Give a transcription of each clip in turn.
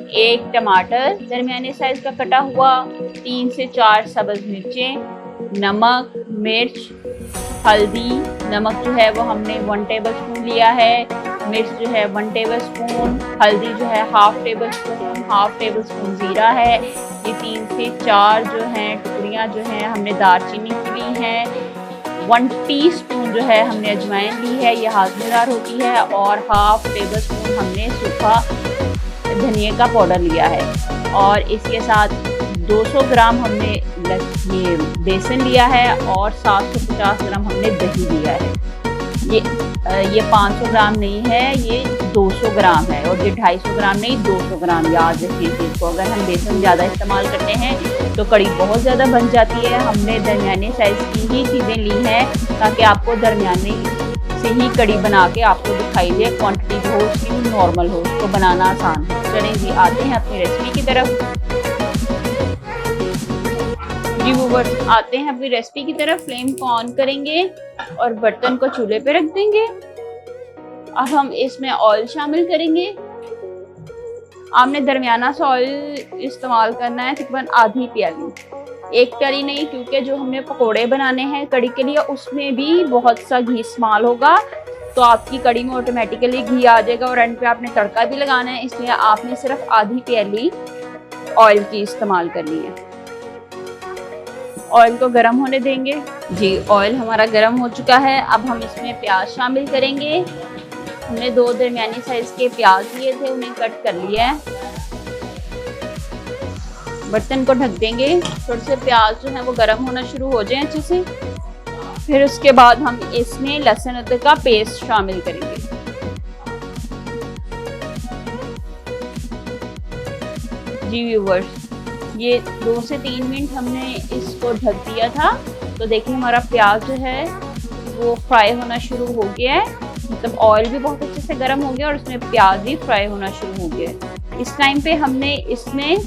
1 टमाटर दरमियाने साइज का कटा हुआ, 3 से 4 सब्ज़ मिर्चें, नमक, मिर्च, हल्दी। नमक जो है वो हमने 1 टेबल स्पून लिया है, मिर्च जो है 1 टेबल स्पून, हल्दी जो है हाफ टेबल स्पून ज़ीरा है। ये 3 से 4 जो हैं टुकड़ियाँ जो हैं हमने दालचीनी की ली हैं। 1 टीस्पून जो है हमने अजवाइन ली है, ये हाज़मेदार होती है, और हाफ टेबल स्पून हमने सूखा धनिया का पाउडर लिया है। और इसके साथ 200 ग्राम हमने ये बेसन लिया है और 750 ग्राम हमने दही लिया है। ये 500 ग्राम नहीं है, ये 200 ग्राम है, और ये 250 ग्राम नहीं 200 ग्राम, याद रखिए चीज़ को। अगर हम बेसन ज़्यादा इस्तेमाल करते हैं तो कड़ी बहुत ज़्यादा बन जाती है। हमने दरमियाने साइज़ की ही चीज़ें ली हैं ताकि आपको दरमियाने से ही कड़ी बना के आपको दिखाई दे, क्वांटिटी जो हो उसकी नॉर्मल हो, उसको बनाना आसान हो। चलें जी, आते हैं अपनी रेसिपी की तरफ। जी व्यूअर्स, आते हैं अपनी रेसिपी की तरफ। फ्लेम को ऑन करेंगे और बर्तन को चूल्हे पे रख देंगे। अब हम इसमें ऑयल शामिल करेंगे। आपने दरमियाना सा ऑयल इस्तेमाल करना है, तकरीबन आधी प्याली, 1 प्याली नहीं, क्योंकि जो हमने पकोड़े बनाने हैं कड़ी के लिए उसमें भी बहुत सा घी इस्तेमाल होगा, तो आपकी कड़ी में ऑटोमेटिकली घी आ जाएगा और एंड पे आपने तड़का भी लगाना है, इसलिए आपने सिर्फ आधी प्याली ऑयल की इस्तेमाल करनी है। ऑयल को गर्म होने देंगे। जी, ऑयल हमारा गर्म हो चुका है। अब हम इसमें प्याज शामिल करेंगे। हमने 2 दरमियानी साइज के प्याज लिए थे, उन्हें कट कर लिया है। बर्तन को ढक देंगे, थोड़े से प्याज जो है वो गर्म होना शुरू हो जाए अच्छे से। फिर उसके बाद हम इसमें लहसुन अदरक का पेस्ट शामिल करेंगे। जी व्यूअर्स, ये 2 से 3 मिनट हमने इसको ढक दिया था, तो देखिए हमारा प्याज जो है वो फ्राई होना शुरू हो गया है, मतलब ऑयल भी बहुत अच्छे से गर्म हो गया और उसमें प्याज भी फ्राई होना शुरू हो गया है। इस टाइम पे हमने इसमें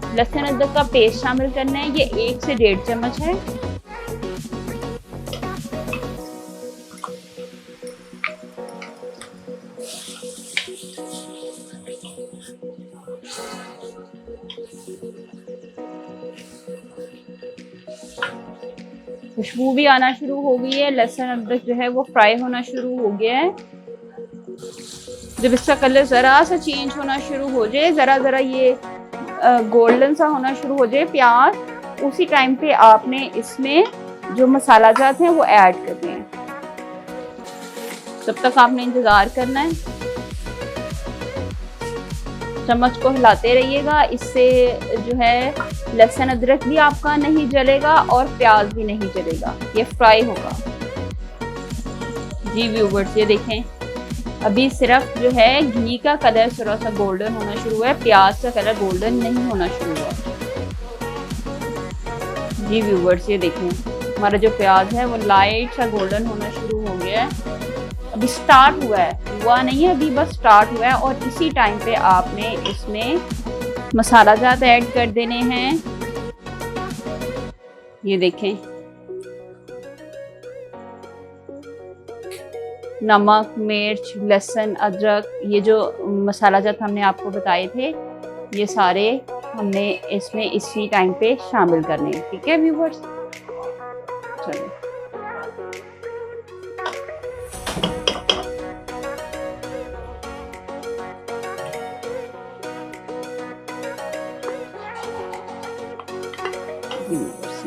लहसुन अदरक का पेस्ट शामिल करना है, ये 1 से 1.5 चम्मच है। खुशबू भी आना शुरू हो गई है, लहसुन अदरक जो है वो फ्राई होना शुरू हो गया है। जब इसका कलर ज़रा सा चेंज होना शुरू हो जाए, ज़रा ये गोल्डन सा होना शुरू हो जाए प्याज, उसी टाइम पे आपने इसमें जो मसाला जात हैं वो ऐड करने हैं। तब तक आपने इंतज़ार करना है, चम्मच को हिलाते रहिएगा, इससे जो है लहसुन अदरक भी आपका नहीं जलेगा और प्याज भी नहीं जलेगा, ये फ्राई होगा। जी व्यूअर्स, ये देखें अभी सिर्फ जो है घी का कलर थोड़ा सा गोल्डन होना शुरू हुआ है, प्याज का कलर गोल्डन नहीं होना शुरू हुआ। जी व्यूअर्स, ये देखें हमारा जो प्याज है वो लाइट सा गोल्डन होना शुरू हो गया है। अभी स्टार्ट हुआ है, हुआ नहीं है, अभी बस स्टार्ट हुआ है। और इसी टाइम पे आपने इसमें मसाला जात ऐड कर देने हैं। ये देखें नमक, मिर्च, लहसुन, अदरक, ये जो मसाला जात हमने आपको बताए थे, ये सारे हमने इसमें इसी टाइम पे शामिल करने हैं। ठीक है व्यूअर्स, चलिए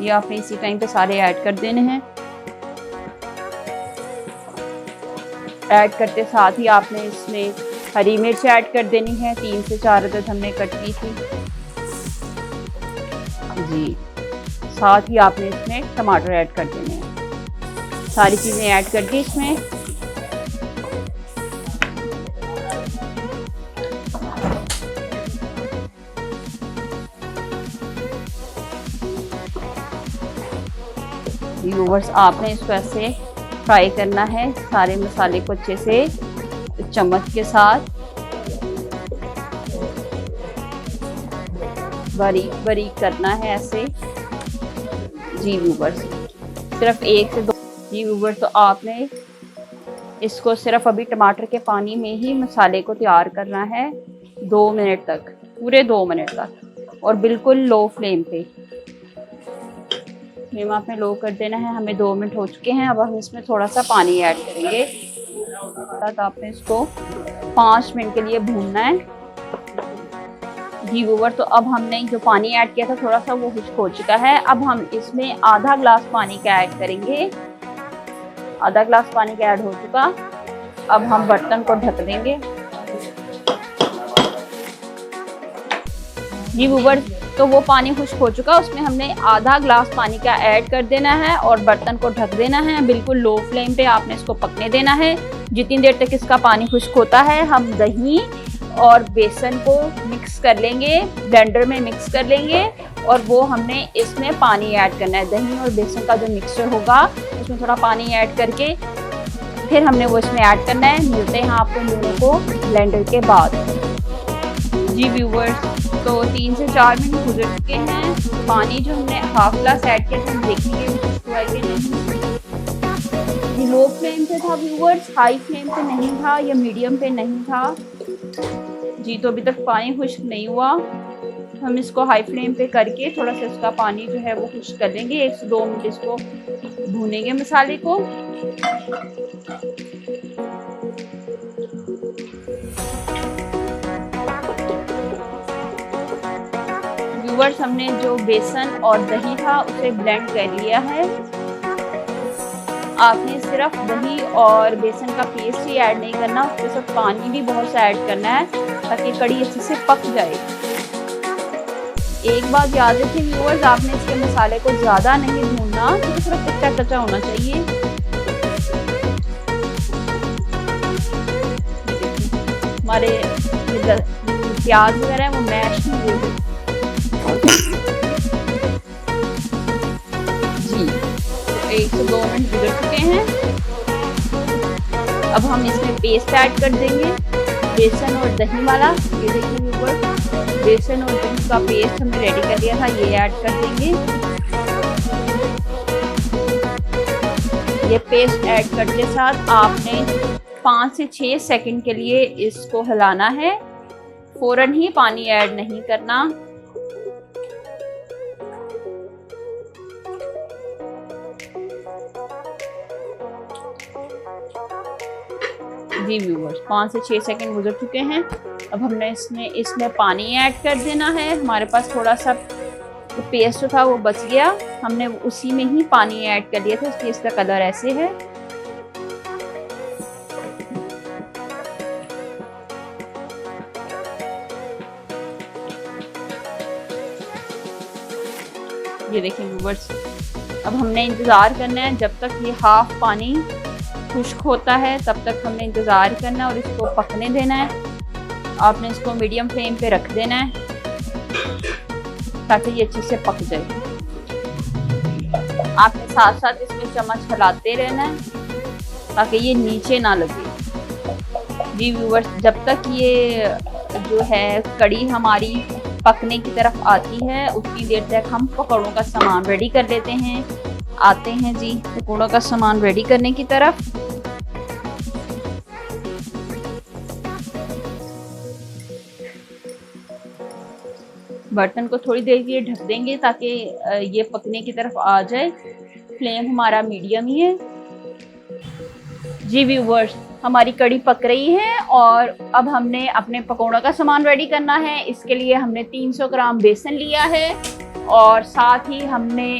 ये आपने इसी टाइम पे सारे ऐड कर देने हैं। ऐड करते साथ ही आपने इसमें हरी मिर्च ऐड कर देनी है, 3 से 4 अदद हमने कट की थी। जी, साथ ही आपने इसमें टमाटर ऐड कर देने हैं। सारी चीज़ें ऐड कर दी इसमें। व्यूअर्स, आपने इसको ऐसे फ्राई करना है, सारे मसाले को अच्छे से चम्मच के साथ बारीक बारीक करना है ऐसे। जी व्यूअर्स, सिर्फ 1 से 2। जी व्यूअर्स, तो आपने इसको सिर्फ अभी टमाटर के पानी में ही मसाले को तैयार करना है 2 मिनट तक। पूरे 2 मिनट तक और बिल्कुल लो फ्लेम पे। फ्लेम आपने लो कर देना है। हमें 2 मिनट हो चुके हैं। अब हम इसमें थोड़ा सा पानी ऐड करेंगे। तो आपने इसको 5 मिनट के लिए भूनना है जी व्यूअर। तो अब हमने जो पानी ऐड किया था थोड़ा सा वो खुश्क हो चुका है। अब हम इसमें आधा ग्लास पानी का ऐड करेंगे। आधा ग्लास पानी का ऐड हो चुका। अब हम बर्तन को ढक देंगे जी व्यूअर। तो वो पानी खुश्क हो चुका, उसमें हमने आधा ग्लास पानी का ऐड कर देना है और बर्तन को ढक देना है। बिल्कुल लो फ्लेम पे आपने इसको पकने देना है। जितनी देर तक इसका पानी खुश्क होता है हम दही और बेसन को मिक्स कर लेंगे, ब्लेंडर में मिक्स कर लेंगे और वो हमने इसमें पानी ऐड करना है। दही और बेसन का जो मिक्सचर होगा उसमें थोड़ा पानी ऐड करके फिर हमने वो इसमें ऐड करना है। मिलते हैं आपको दोनों को ब्लेंडर के बाद जी व्यूअर्स। तो 3 से 4 मिनट गुजर चुके हैं। पानी जो हमने हाफ ग्लास ऐड किया था हम देखेंगे हुआ है कि नहीं। लो फ्लेम पे था व्यूअर्स, हाई फ्लेम पे नहीं था या मीडियम पे नहीं था जी। तो अभी तक पानी खुश्क नहीं हुआ। हम इसको हाई फ्लेम पे करके थोड़ा सा इसका पानी जो है वो खुश्क कर लेंगे। 1 से 2 मिनट इसको भूनेंगे मसाले को। व्यूअर्स हमने जो बेसन और दही था उसे ब्लेंड कर लिया है। आपने सिर्फ दही और बेसन का पेस्ट ही ऐड नहीं करना, उसके साथ पानी भी बहुत सा ऐड करना है ताकि कड़ी अच्छे से पक जाए। एक बात याद रखें व्यूअर्स, आपने इसके मसाले को ज़्यादा नहीं भूनना, तो सिर्फ कच्चा कच्चा होना चाहिए। हमारे प्याज वगैरह है वो मैश नहीं हुए जी। 1 से 2 मिनट गुजर चुके हैं। अब हम इसमें पेस्ट ऐड कर देंगे बेसन और दही वाला। ये देखिए ऊपर बेसन और दही का पेस्ट हमने रेडी कर लिया था, ये ऐड कर देंगे। ये पेस्ट ऐड करते साथ आपने 5 से 6 सेकंड के लिए इसको हिलाना है। फौरन ही पानी ऐड नहीं करना। जी व्यूअर्स 5 से 6 सेकंड गुजर चुके हैं। अब हमने इसमें पानी ऐड कर देना है। हमारे पास थोड़ा सा तो पेस्ट जो था वो बच गया, हमने उसी में ही पानी ऐड कर दिया था, इसलिए इसका कलर ऐसे है। ये देखिए व्यूअर्स, अब हमने इंतज़ार करना है जब तक ये हाफ पानी खुश्क होता है, तब तक हमने इंतज़ार करना है और इसको पकने देना है। आपने इसको मीडियम फ्लेम पे रख देना है ताकि ये अच्छे से पक जाए। आपने साथ साथ इसमें चम्मच हिलाते रहना है ताकि ये नीचे ना लगे। जी व्यूअर्स, जब तक ये जो है कड़ी हमारी पकने की तरफ आती है उतनी देर तक हम पकौड़ों का सामान रेडी कर लेते हैं। आते हैं जी पकौड़ों का सामान रेडी करने की तरफ। बर्तन को थोड़ी देर के लिए ढक देंगे ताकि ये पकने की तरफ आ जाए। फ्लेम हमारा मीडियम ही है। जी व्यूअर्स, हमारी कड़ी पक रही है और अब हमने अपने पकौड़ों का सामान रेडी करना है। इसके लिए हमने 300 ग्राम बेसन लिया है और साथ ही हमने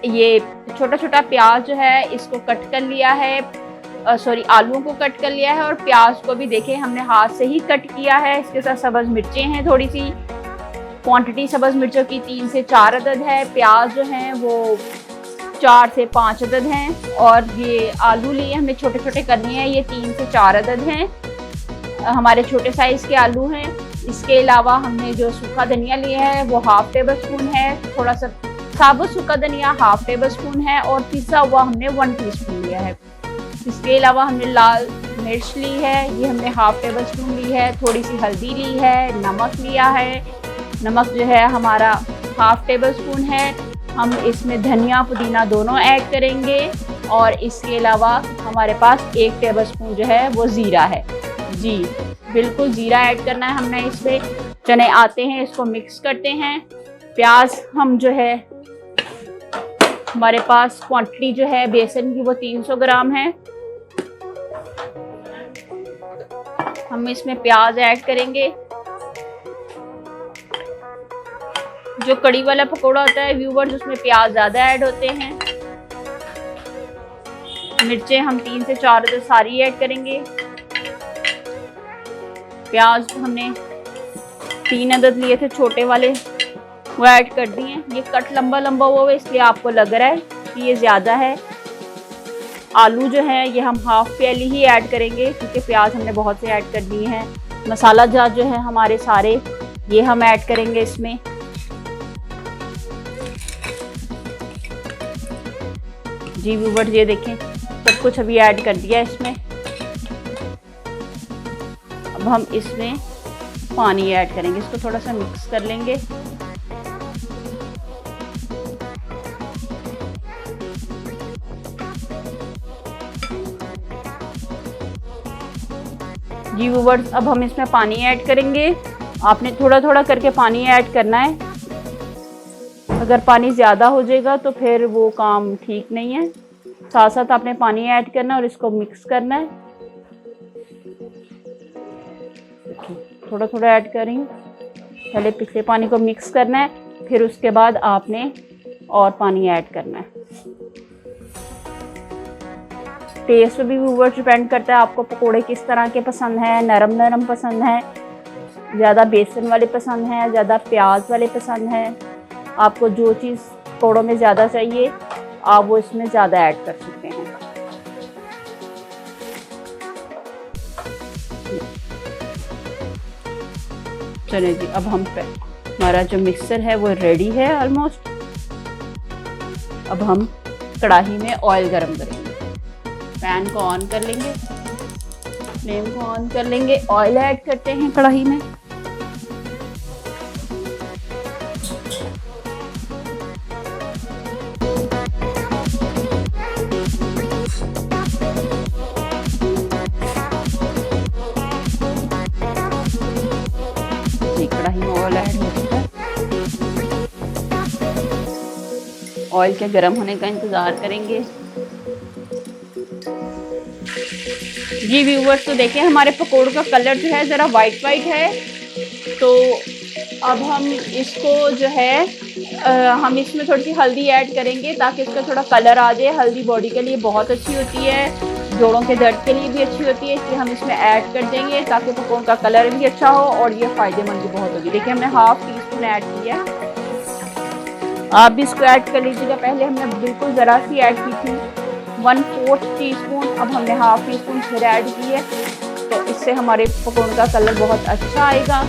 ये छोटा छोटा प्याज जो है इसको कट कर लिया है, आलूओं को कट कर लिया है और प्याज को भी देखें हमने हाथ से ही कट किया है। इसके साथ सब्ज़ मिर्चें हैं, थोड़ी सी क्वांटिटी सब्ज़ मिर्चों की 3 से 4 अदद है। प्याज जो हैं वो 4 से 5 अदद हैं और ये आलू लिए हमने छोटे छोटे करने हैं, ये 3 से 4 अदद हैं। हमारे छोटे साइज़ के आलू हैं। इसके अलावा हमने जो सूखा धनिया लिया है वो हाफ टेबल स्पून है। थोड़ा सा साबुत सूखा धनिया हाफ टेबल स्पून है और पिसा हुआ हमने 1 टीस्पून लिया है। इसके अलावा हमने लाल मिर्च ली है, ये हमने हाफ टेबल स्पून ली है। थोड़ी सी हल्दी ली है, नमक लिया है, नमक जो है हमारा हाफ टेबल स्पून है। हम इसमें धनिया पुदीना दोनों ऐड करेंगे और इसके अलावा हमारे पास 1 टेबल स्पून जो है वो ज़ीरा है। जी बिल्कुल ज़ीरा ऐड करना है हमने इसमें। चने आते हैं, इसको मिक्स करते हैं। प्याज हम जो है, हमारे पास क्वांटिटी जो है बेसन की वो 300 ग्राम है। हम इसमें प्याज ऐड करेंगे। जो कड़ी वाला पकोड़ा होता है व्यूवर्स, उसमें प्याज ज़्यादा ऐड होते हैं। मिर्चें हम 3 से 4 अदद सारी ऐड करेंगे। प्याज हमने 3 अदद लिए थे छोटे वाले, वो ऐड कर दिए। ये कट लंबा लंबा हुआ है इसलिए आपको लग रहा है कि ये ज़्यादा है। आलू जो है ये हम हाफ प्याली ही ऐड करेंगे क्योंकि प्याज हमने बहुत से ऐड कर दिए हैं। मसाला जात जो है हमारे सारे ये हम ऐड करेंगे इसमें। जी व्यूअर्स, ये देखें सब कुछ अभी ऐड कर दिया इसमें। अब हम इसमें पानी ऐड करेंगे, इसको थोड़ा सा मिक्स कर लेंगे। जी व्यूअर्स, अब हम इसमें पानी ऐड करेंगे। आपने थोड़ा थोड़ा करके पानी ऐड करना है। अगर पानी ज़्यादा हो जाएगा तो फिर वो काम ठीक नहीं है। साथ साथ आपने पानी ऐड करना है और इसको मिक्स करना है। थोड़ा थोड़ा ऐड कर रही हूँ। पहले पिछले पानी को मिक्स करना है, फिर उसके बाद आपने और पानी ऐड करना है। टेस्ट पे भी व्यूअर्स डिपेंड करता है आपको पकोड़े किस तरह के पसंद हैं। नरम नरम पसंद हैं, ज़्यादा बेसन वाले पसंद हैं, ज़्यादा प्याज वाले पसंद हैं। आपको जो चीज़ पकोड़ों में ज़्यादा चाहिए आप वो इसमें ज़्यादा ऐड कर सकते हैं। चलिए जी, अब हमारा जो मिक्सर है वो रेडी है ऑलमोस्ट। अब हम कढ़ाई में ऑयल गरम करेंगे। पैन को ऑन कर लेंगे, फ्लेम को ऑन कर लेंगे, ऑयल ऐड करते हैं कढ़ाई में। कढ़ाई में ऑयल ऐड हो चुका है। ऑयल के गर्म होने का इंतजार करेंगे। जी व्यूअर्स, तो देखें हमारे पकोड़ों का कलर जो है ज़रा वाइट वाइट है। तो अब हम इसको जो है हम इसमें थोड़ी सी हल्दी ऐड करेंगे ताकि इसका थोड़ा कलर आ जाए। हल्दी बॉडी के लिए बहुत अच्छी होती है, जोड़ों के दर्द के लिए भी अच्छी होती है, इसलिए हम इसमें ऐड कर देंगे ताकि पकोड़ों का कलर भी अच्छा हो और ये फ़ायदेमंद भी बहुत होगी। देखिए हमने हाफ टी स्पून ऐड किया। आप भी इसको ऐड कर लीजिएगा। पहले हमने बिल्कुल ज़रा सी ऐड की थी, 1/4 टीस्पून। अब हमने हाफ टी स्पून फिर ऐड की है, तो इससे हमारे पकोड़ों का कलर बहुत अच्छा आएगा।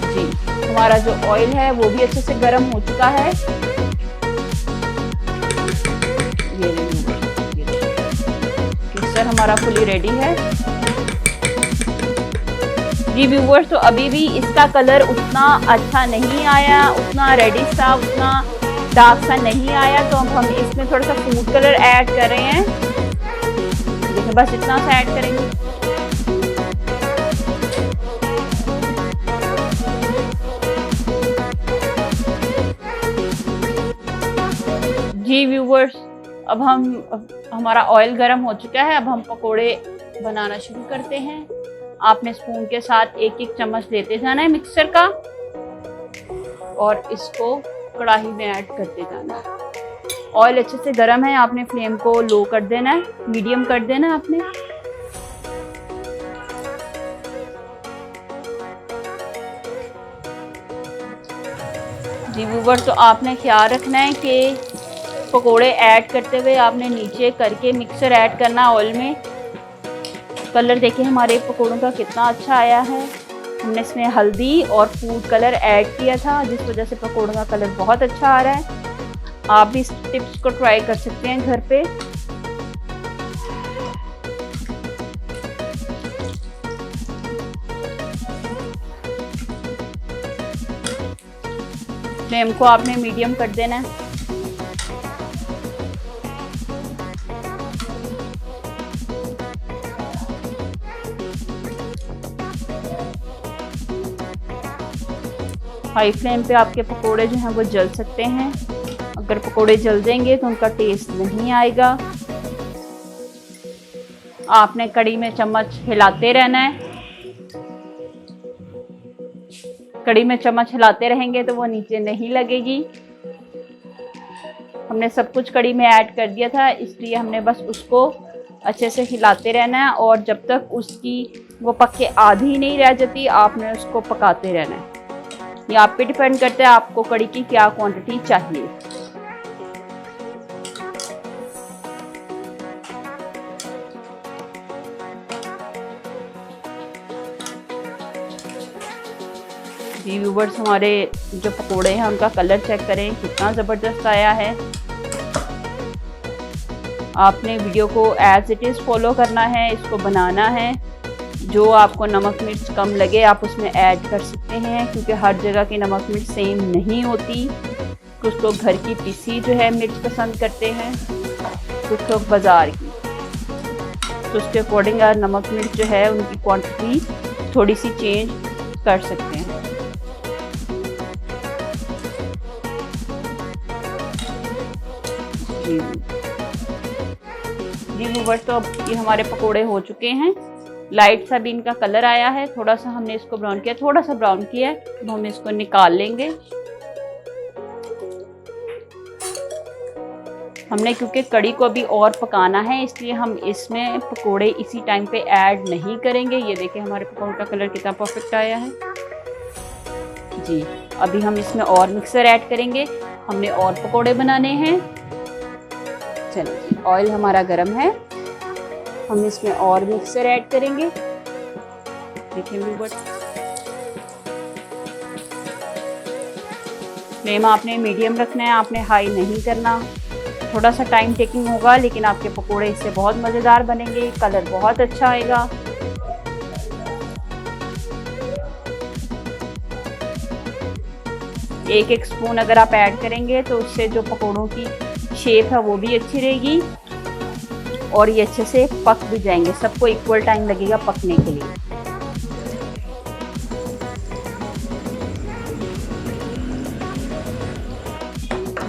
जी, हमारा जो ऑयल है वो भी अच्छे से गर्म हो चुका है। ये मिक्सर हमारा फुली रेडी है। जी व्यूअर्स, तो अभी भी इसका कलर उतना अच्छा नहीं आया, उतना रेडिश सा, उतना डार्क सा नहीं आया। तो अब हम इसमें थोड़ा सा फूड कलर ऐड कर रहे हैं। देखिए बस इतना सा ऐड करेंगे। जी व्यूअर्स, अब हमारा ऑयल गर्म हो चुका है। अब हम पकोड़े बनाना शुरू करते हैं। आपने स्पून के साथ एक एक चम्मच लेते जाना है मिक्सर का और इसको कढ़ाई में ऐड करते जाना है। ऑयल अच्छे से गर्म है, आपने फ्लेम को लो कर देना है, मीडियम कर देना है आपने। जी व्यूअर्स, तो आपने ख्याल रखना है कि पकोड़े ऐड करते हुए आपने नीचे करके मिक्सर ऐड करना ऑयल में। कलर देखिए हमारे पकोड़ों का कितना अच्छा आया है। हमने इसमें हल्दी और फूड कलर ऐड किया था जिस वजह से पकोड़ों का कलर बहुत अच्छा आ रहा है। आप भी इस टिप्स को ट्राई कर सकते हैं घर पे। फ्लेम को आपने मीडियम कर देना है। हाई फ्लेम पे आपके पकोड़े जो हैं वो जल सकते हैं। अगर पकोड़े जल जाएंगे तो उनका टेस्ट नहीं आएगा। आपने कड़ी में चम्मच हिलाते रहना है। कड़ी में चम्मच हिलाते रहेंगे तो वो नीचे नहीं लगेगी। हमने सब कुछ कड़ी में ऐड कर दिया था, इसलिए हमने बस उसको अच्छे से हिलाते रहना है और जब तक उसकी वो पक के आधी नहीं रह जाती आपने उसको पकाते रहना है। ये आप पे डिपेंड करता है आपको कड़ी की क्या क्वांटिटी चाहिए। जी व्यूवर्स, हमारे जो पकोड़े हैं उनका कलर चेक करें कितना ज़बरदस्त आया है। आपने वीडियो को एज इट इज़ फॉलो करना है, इसको बनाना है। जो आपको नमक मिर्च कम लगे आप उसमें ऐड कर सकते हैं, क्योंकि हर जगह की नमक मिर्च सेम नहीं होती। कुछ लोग घर की पिसी जो है मिर्च पसंद करते हैं, कुछ लोग बाज़ार की, तो उसके अकॉर्डिंग नमक मिर्च जो है उनकी क्वांटिटी थोड़ी सी चेंज कर सकते हैं। जी व्यूवर्स, तो अब ये हमारे पकोड़े हो चुके हैं। लाइट सा भी इनका कलर आया है, थोड़ा सा हमने इसको ब्राउन किया, थोड़ा सा ब्राउन किया है। अब हम इसको निकाल लेंगे। हमने क्योंकि कड़ी को अभी और पकाना है, इसलिए हम इसमें पकोड़े इसी टाइम पे ऐड नहीं करेंगे। ये देखिए हमारे पकोड़े का कलर कितना परफेक्ट आया है। जी अभी हम इसमें और मिक्सर ऐड करेंगे, हमने और पकोड़े बनाने हैं। चलिए ऑयल हमारा गर्म है, हम इसमें और मिक्सर ऐड करेंगे। देखिए व्यूअर्स, फ्लेम आपने मीडियम रखना है, आपने हाई नहीं करना। थोड़ा सा टाइम टेकिंग होगा, लेकिन आपके पकोड़े इससे बहुत मज़ेदार बनेंगे, कलर बहुत अच्छा आएगा। एक स्पून अगर आप ऐड करेंगे तो उससे जो पकोड़ों की शेप है वो भी अच्छी रहेगी और ये अच्छे से पक भी जाएंगे। सबको इक्वल टाइम लगेगा पकने के लिए।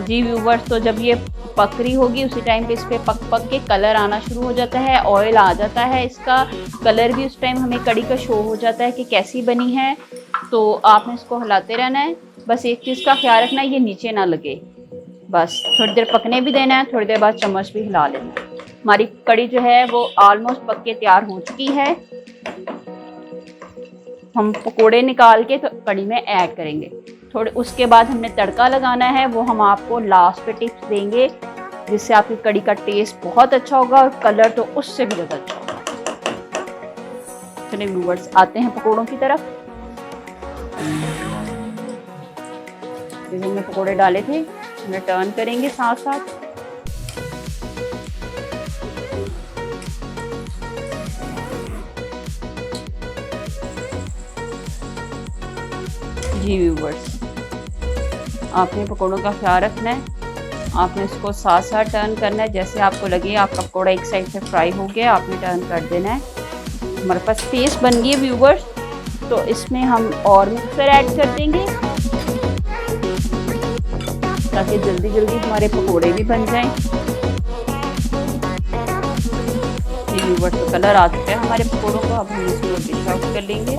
जी व्यूवर्स, तो जब ये पक रही होगी उसी टाइम पे इस पे पक पक के कलर आना शुरू हो जाता है, ऑयल आ जाता है, इसका कलर भी उस टाइम हमें कड़ी का शो हो जाता है कि कैसी बनी है। तो आपने इसको हिलाते रहना है। बस एक चीज़ का ख्याल रखना है ये नीचे ना लगे। बस थोड़ी देर पकने भी देना है, थोड़ी देर बाद चम्मच भी हिला लेना है। हमारी कड़ी जो है वो ऑलमोस्ट पक के तैयार हो चुकी है। हम पकोड़े निकाल के तो कड़ी में ऐड करेंगे। थोड़े उसके बाद हमने तड़का लगाना है, वो हम आपको लास्ट पे टिप्स देंगे, जिससे आपकी कड़ी का टेस्ट बहुत अच्छा होगा और कलर तो उससे भी ज़्यादा अच्छा होगा। चलिए व्यूअर्स, आते हैं पकोड़ों की तरफ। हमने पकोड़े डाले थे, हमने टर्न करेंगे साथ साथ। जी व्यूवर्स, आपने पकोड़ों का ख्याल रखना है, आपने इसको साथ साथ टर्न करना है। जैसे आपको लगे आपका पकोड़ा एक साइड से फ्राई हो गया, आपने टर्न कर देना है। हमारे पास पेस्ट बन गई है व्यूवर्स, तो इसमें हम और मिक्सर ऐड कर देंगे ताकि जल्दी जल्दी हमारे पकोड़े भी बन जाएं। ये व्यूवर्स, तो कलर आ चुका है हमारे पकोड़ों को। अब हम इसको डिश आउट कर लेंगे।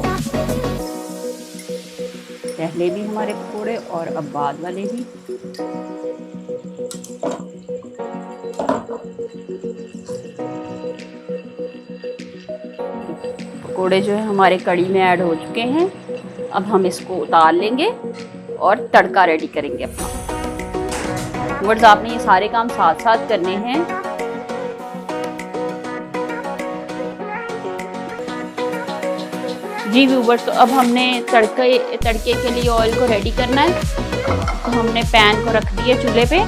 पहले भी हमारे पकोड़े और अब बाद वाले भी। पकोड़े जो है हमारे कड़ी में ऐड हो चुके हैं। अब हम इसको उतार लेंगे और तड़का रेडी करेंगे अपना। व्यूअर्स, आपने ये सारे काम साथ साथ करने हैं। जी व्यूअर्स, तो अब हमने तड़के के लिए ऑयल को रेडी करना है। तो हमने पैन को रख दिया चूल्हे पे।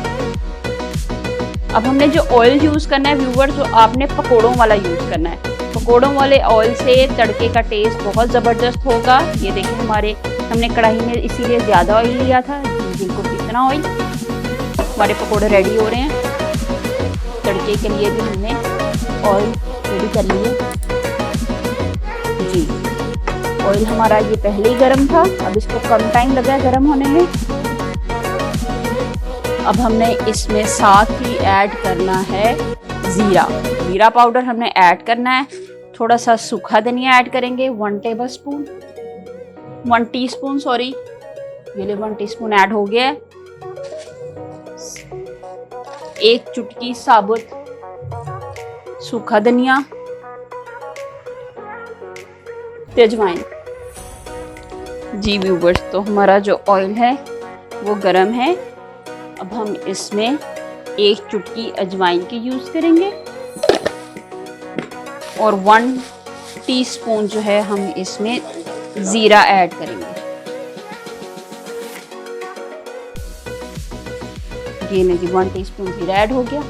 अब हमने जो ऑयल यूज़ करना है व्यूअर्स, जो आपने पकोड़ों वाला यूज़ करना है। पकोड़ों वाले ऑयल से तड़के का टेस्ट बहुत ज़बरदस्त होगा। ये देखिए हमने कढ़ाई में इसीलिए ज़्यादा ऑयल लिया था। बिल्कुल कितना ऑयल। हमारे पकोड़े रेडी हो रहे हैं। तड़के के लिए भी हमने ऑयल रेडी कर लिए। जी ऑयल हमारा ये पहले ही गर्म था, अब इसको कम टाइम लगा है गर्म होने में। अब हमने इसमें साथ ही ऐड करना है ज़ीरा, ज़ीरा पाउडर हमने ऐड करना है। थोड़ा सा सूखा धनिया ऐड करेंगे, 1 टीस्पून सॉरी, ये ले 1 टीस्पून ऐड हो गया है। 1 चुटकी साबुत सूखा धनिया, अजवाइन। जी व्यूवर्स, तो हमारा जो ऑयल है वो गरम है। अब हम इसमें 1 चुटकी अजवाइन की यूज़ करेंगे और 1 टीस्पून जो है हम इसमें ज़ीरा ऐड करेंगे। ये नहीं, 1 टीस्पून ज़ीरा ऐड हो गया।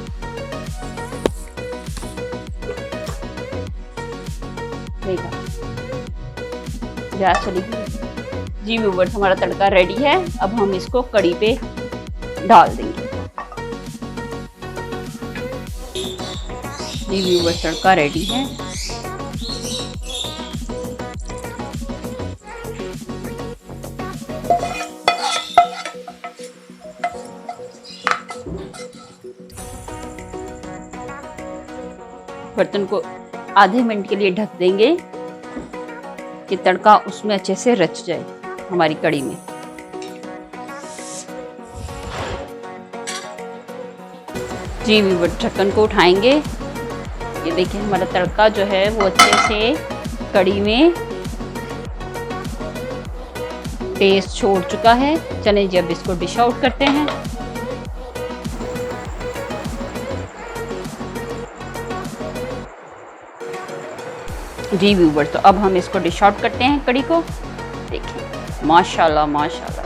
देखा, गैस चली गई। जी व्यूवर्स, हमारा तड़का रेडी है। अब हम इसको कढ़ी पे डाल देंगे। जी व्यूवर्स, तड़का रेडी है। बर्तन को आधे मिनट के लिए ढक देंगे कि तड़का उसमें अच्छे से रच जाए हमारी कढ़ी में। जी व्यूअर, ढक्कन को उठाएंगे। ये देखिए हमारा तड़का जो है वो अच्छे से कढ़ी में टेस्ट छोड़ चुका है। चलिए जब इसको डिश आउट करते हैं। जी व्यूअर, तो अब हम इसको डिश आउट करते हैं कढ़ी को। देखिए माशाल्लाह माशाल्लाह।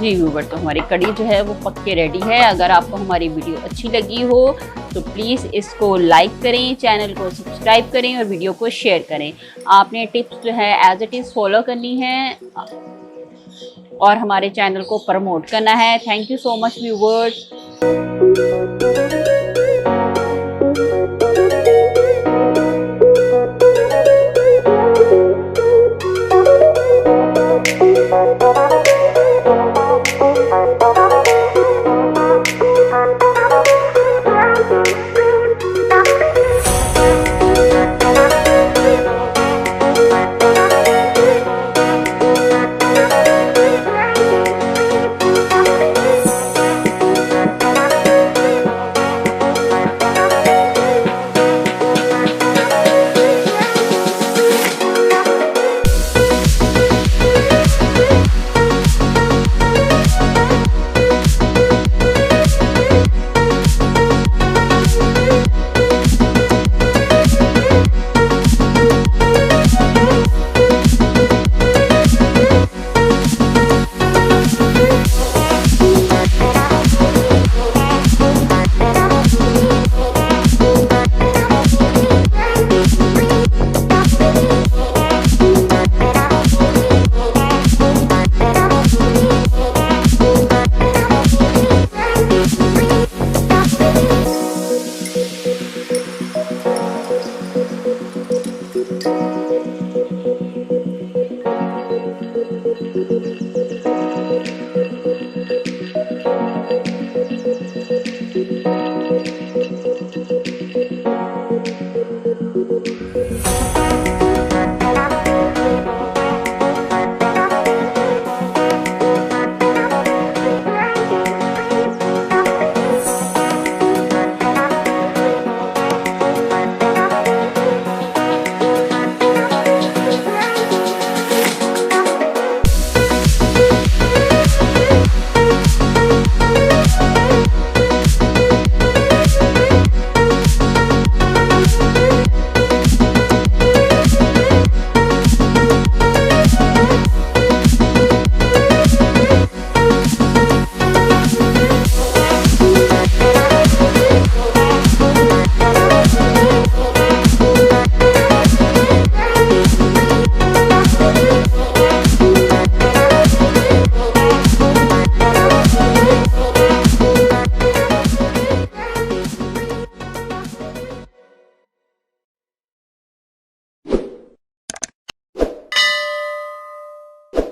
जी व्यूअर, तो हमारी कढ़ी जो है वो पक के रेडी है। अगर आपको हमारी वीडियो अच्छी लगी हो तो प्लीज़ इसको लाइक करें, चैनल को सब्सक्राइब करें और वीडियो को शेयर करें। आपने टिप्स जो है एज इट इज़ फॉलो करनी है और हमारे चैनल को प्रमोट करना है। Thank you so much viewers.